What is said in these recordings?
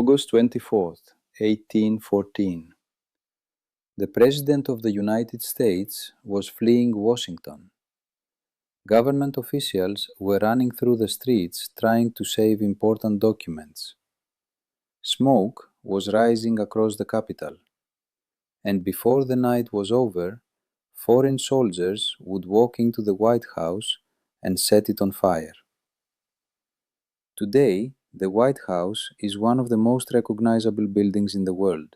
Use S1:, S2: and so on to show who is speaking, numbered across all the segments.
S1: August 24th, 1814. The President of the United States was fleeing Washington. Government officials were running through the streets trying to save important documents. Smoke was rising across the Capitol, and before the night was over, foreign soldiers would walk into the White House and set it on fire. Today, the White House is one of the most recognizable buildings in the world.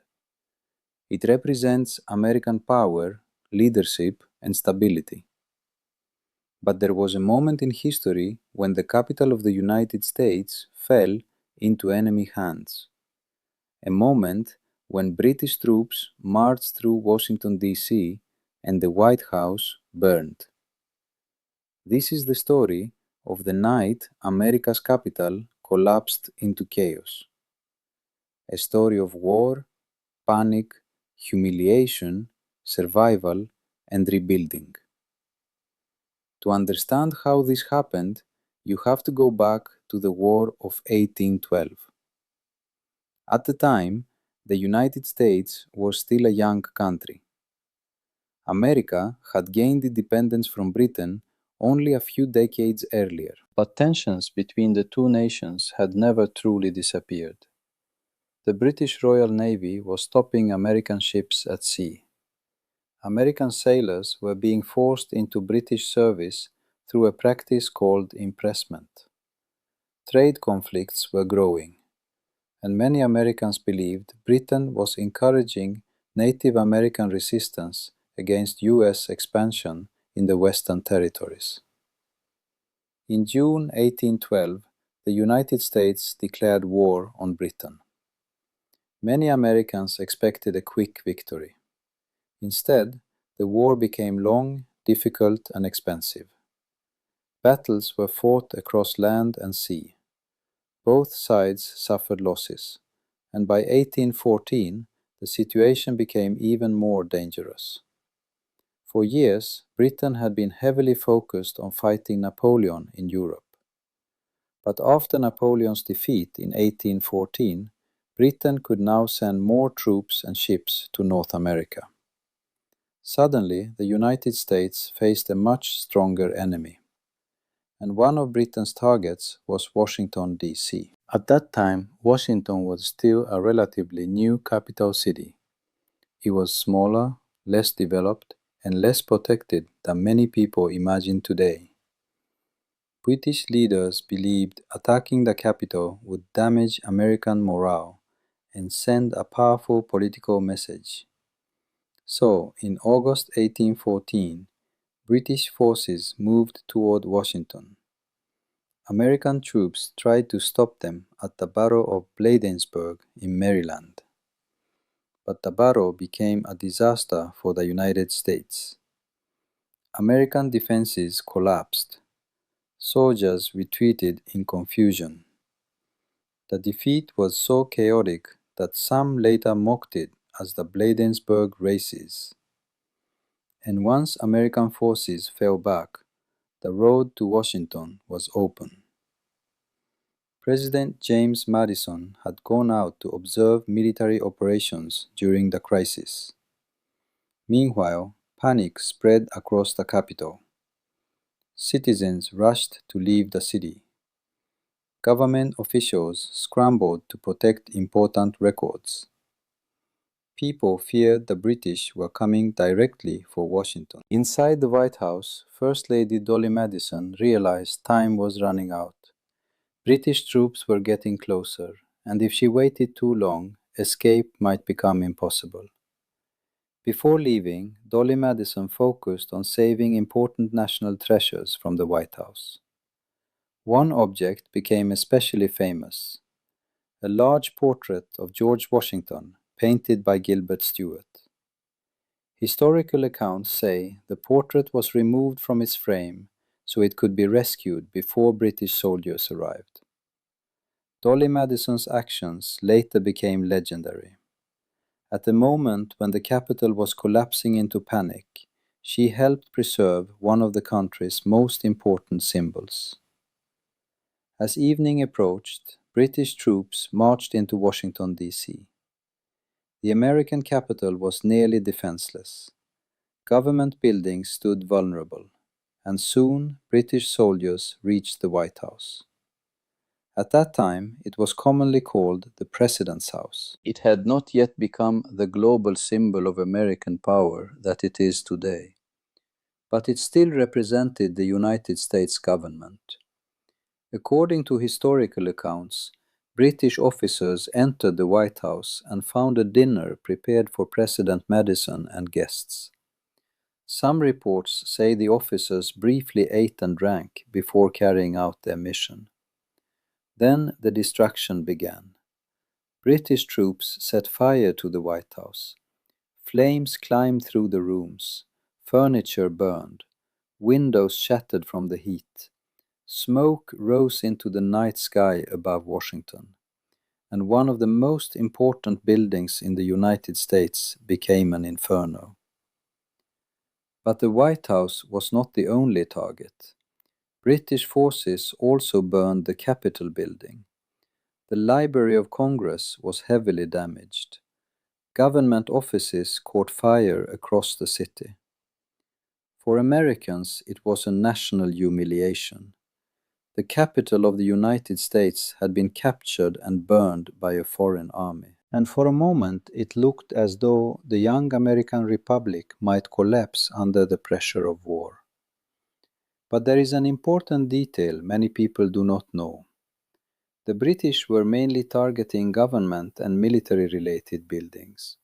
S1: It represents American power, leadership, and stability. But there was a moment in history when the capital of the United States fell into enemy hands. A moment when British troops marched through Washington D.C. and the White House burned. This is the story of the night America's capital collapsed into chaos. A story of war, panic, humiliation, survival, and rebuilding. To understand how this happened, you have to go back to the War of 1812. At the time, the United States was still a young country. America had gained independence from Britain only a few decades earlier, but tensions between the two nations had never truly disappeared. The British Royal Navy was stopping American ships at sea. American sailors were being forced into British service through a practice called impressment. Trade conflicts were growing, and many Americans believed Britain was encouraging Native American resistance against US expansion in the Western territories. In June 1812, the United States declared war on Britain. Many Americans expected a quick victory. Instead, the war became long, difficult, and expensive. Battles were fought across land and sea. Both sides suffered losses, and by 1814, the situation became even more dangerous. For years, Britain had been heavily focused on fighting Napoleon in Europe. But after Napoleon's defeat in 1814, Britain could now send more troops and ships to North America. Suddenly, the United States faced a much stronger enemy, and one of Britain's targets was Washington, D.C. At that time, Washington was still a relatively new capital city. It was smaller, less developed, and less protected than many people imagine today. British leaders believed attacking the capital would damage American morale and send a powerful political message. So, in August 1814, British forces moved toward Washington. American troops tried to stop them at the Battle of Bladensburg in Maryland. But the battle became a disaster for the United States. American defenses collapsed. Soldiers retreated in confusion. The defeat was so chaotic that some later mocked it as the Bladensburg races. And once American forces fell back, the road to Washington was open. President James Madison had gone out to observe military operations during the crisis. Meanwhile, panic spread across the capital. Citizens rushed to leave the city. Government officials scrambled to protect important records. People feared the British were coming directly for Washington. Inside the White House, First Lady Dolley Madison realized time was running out. British troops were getting closer, and if she waited too long, escape might become impossible. Before leaving, Dolley Madison focused on saving important national treasures from the White House. One object became especially famous: a large portrait of George Washington, painted by Gilbert Stuart. Historical accounts say the portrait was removed from its frame so it could be rescued before British soldiers arrived. Dolley Madison's actions later became legendary. At the moment when the capital was collapsing into panic, she helped preserve one of the country's most important symbols. As evening approached, British troops marched into Washington, D.C. The American capital was nearly defenseless. Government buildings stood vulnerable, and soon British soldiers reached the White House. At that time, it was commonly called the President's House. It had not yet become the global symbol of American power that it is today, but it still represented the United States government. According to historical accounts, British officers entered the White House and found a dinner prepared for President Madison and guests. Some reports say the officers briefly ate and drank before carrying out their mission. Then the destruction began. British troops set fire to the White House. Flames climbed through the rooms, furniture burned, windows shattered from the heat. Smoke rose into the night sky above Washington, and one of the most important buildings in the United States became an inferno. But the White House was not the only target. British forces also burned the Capitol building. The Library of Congress was heavily damaged. Government offices caught fire across the city. For Americans, it was a national humiliation. The capital of the United States had been captured and burned by a foreign army. And for a moment it looked as though the young American Republic might collapse under the pressure of war. But there is an important detail many people do not know. The British were mainly targeting government and military-related buildings.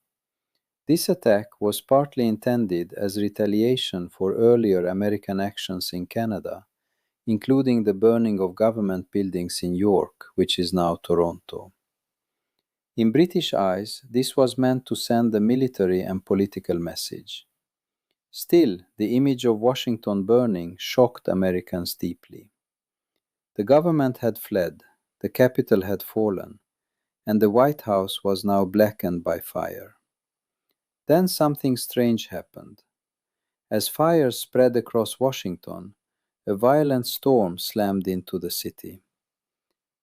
S1: This attack was partly intended as retaliation for earlier American actions in Canada, including the burning of government buildings in York, which is now Toronto. In British eyes, this was meant to send a military and political message. Still, the image of Washington burning shocked Americans deeply. The government had fled, the capital had fallen, and the White House was now blackened by fire. Then something strange happened. As fire spread across Washington, a violent storm slammed into the city.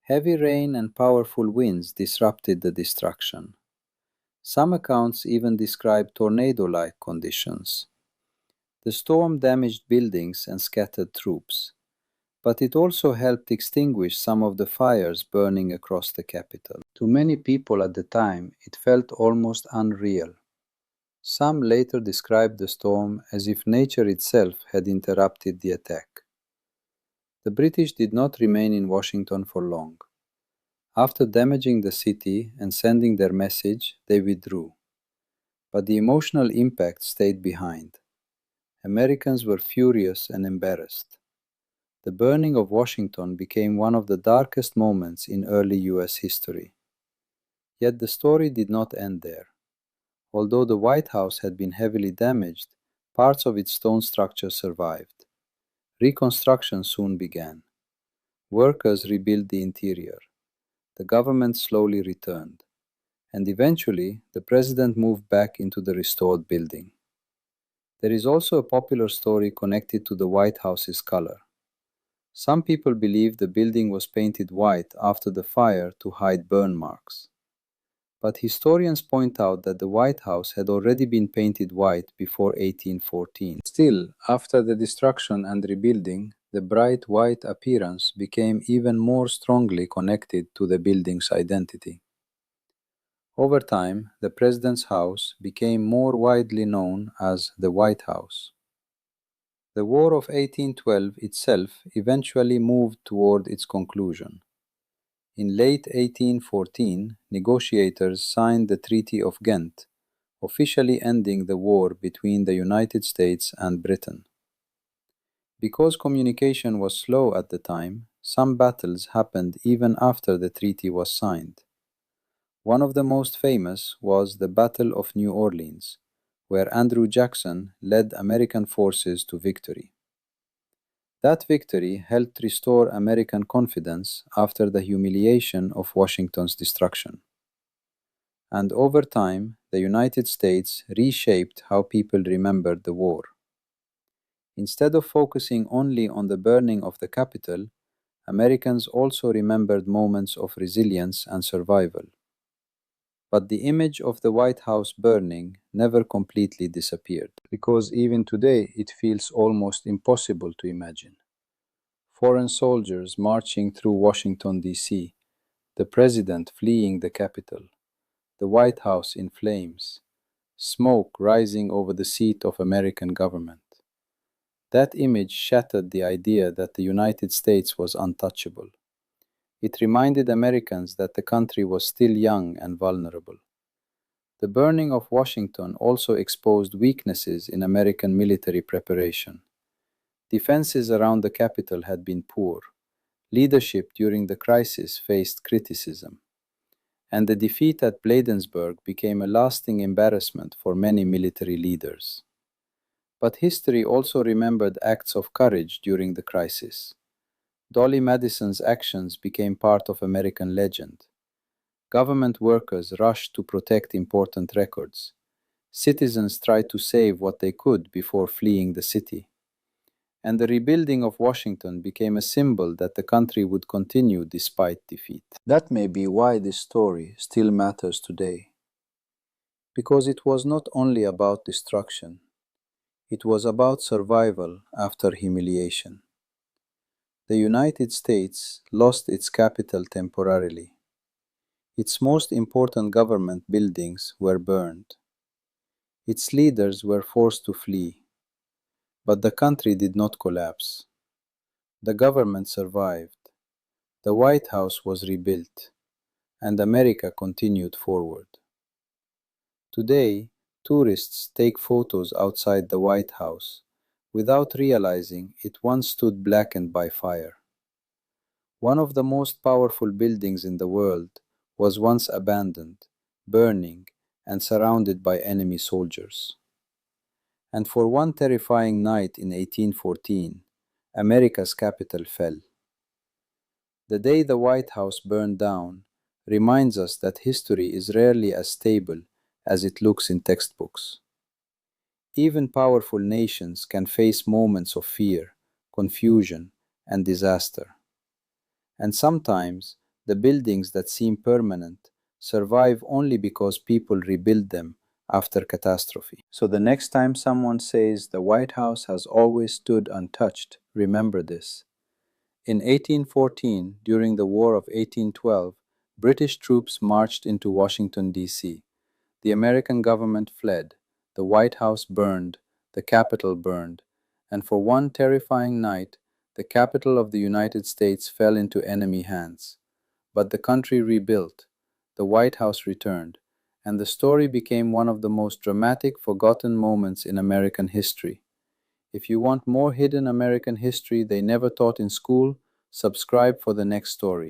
S1: Heavy rain and powerful winds disrupted the destruction. Some accounts even describe tornado-like conditions. The storm damaged buildings and scattered troops, but it also helped extinguish some of the fires burning across the capital. To many people at the time, it felt almost unreal. Some later described the storm as if nature itself had interrupted the attack. The British did not remain in Washington for long. After damaging the city and sending their message, they withdrew. But the emotional impact stayed behind. Americans were furious and embarrassed. The burning of Washington became one of the darkest moments in early US history. Yet the story did not end there. Although the White House had been heavily damaged, parts of its stone structure survived. Reconstruction soon began. Workers rebuilt the interior. The government slowly returned. And eventually, the president moved back into the restored building. There is also a popular story connected to the White House's color. Some people believe the building was painted white after the fire to hide burn marks. But historians point out that the White House had already been painted white before 1814. Still, after the destruction and rebuilding, the bright white appearance became even more strongly connected to the building's identity. Over time, the President's House became more widely known as the White House. The War of 1812 itself eventually moved toward its conclusion. In late 1814, negotiators signed the Treaty of Ghent, officially ending the war between the United States and Britain. Because communication was slow at the time, some battles happened even after the treaty was signed. One of the most famous was the Battle of New Orleans, where Andrew Jackson led American forces to victory. That victory helped restore American confidence after the humiliation of Washington's destruction. And over time, the United States reshaped how people remembered the war. Instead of focusing only on the burning of the Capitol, Americans also remembered moments of resilience and survival. But the image of the White House burning never completely disappeared, because even today it feels almost impossible to imagine. Foreign soldiers marching through Washington, D.C., the president fleeing the Capitol, the White House in flames, smoke rising over the seat of American government. That image shattered the idea that the United States was untouchable. It reminded Americans that the country was still young and vulnerable. The burning of Washington also exposed weaknesses in American military preparation. Defenses around the Capitol had been poor. Leadership during the crisis faced criticism. And the defeat at Bladensburg became a lasting embarrassment for many military leaders. But history also remembered acts of courage during the crisis. Dolley Madison's actions became part of American legend. Government workers rushed to protect important records. Citizens tried to save what they could before fleeing the city. And the rebuilding of Washington became a symbol that the country would continue despite defeat. That may be why this story still matters today. Because it was not only about destruction, it was about survival after humiliation. The United States lost its capital temporarily. Its most important government buildings were burned. Its leaders were forced to flee. But the country did not collapse. The government survived. The White House was rebuilt. And America continued forward. Today, tourists take photos outside the White House without realizing it once stood blackened by fire. One of the most powerful buildings in the world was once abandoned, burning, and surrounded by enemy soldiers. And for one terrifying night in 1814, America's capital fell. The day the White House burned down reminds us that history is rarely as stable as it looks in textbooks. Even powerful nations can face moments of fear, confusion, and disaster. And sometimes the buildings that seem permanent survive only because people rebuild them after catastrophe. So the next time someone says the White House has always stood untouched, remember this. In 1814, during the War of 1812, British troops marched into Washington, D.C. The American government fled, the White House burned, the Capitol burned, and for one terrifying night, the capital of the United States fell into enemy hands. But the country rebuilt, the White House returned, and the story became one of the most dramatic, forgotten moments in American history. If you want more hidden American history they never taught in school, subscribe for the next story.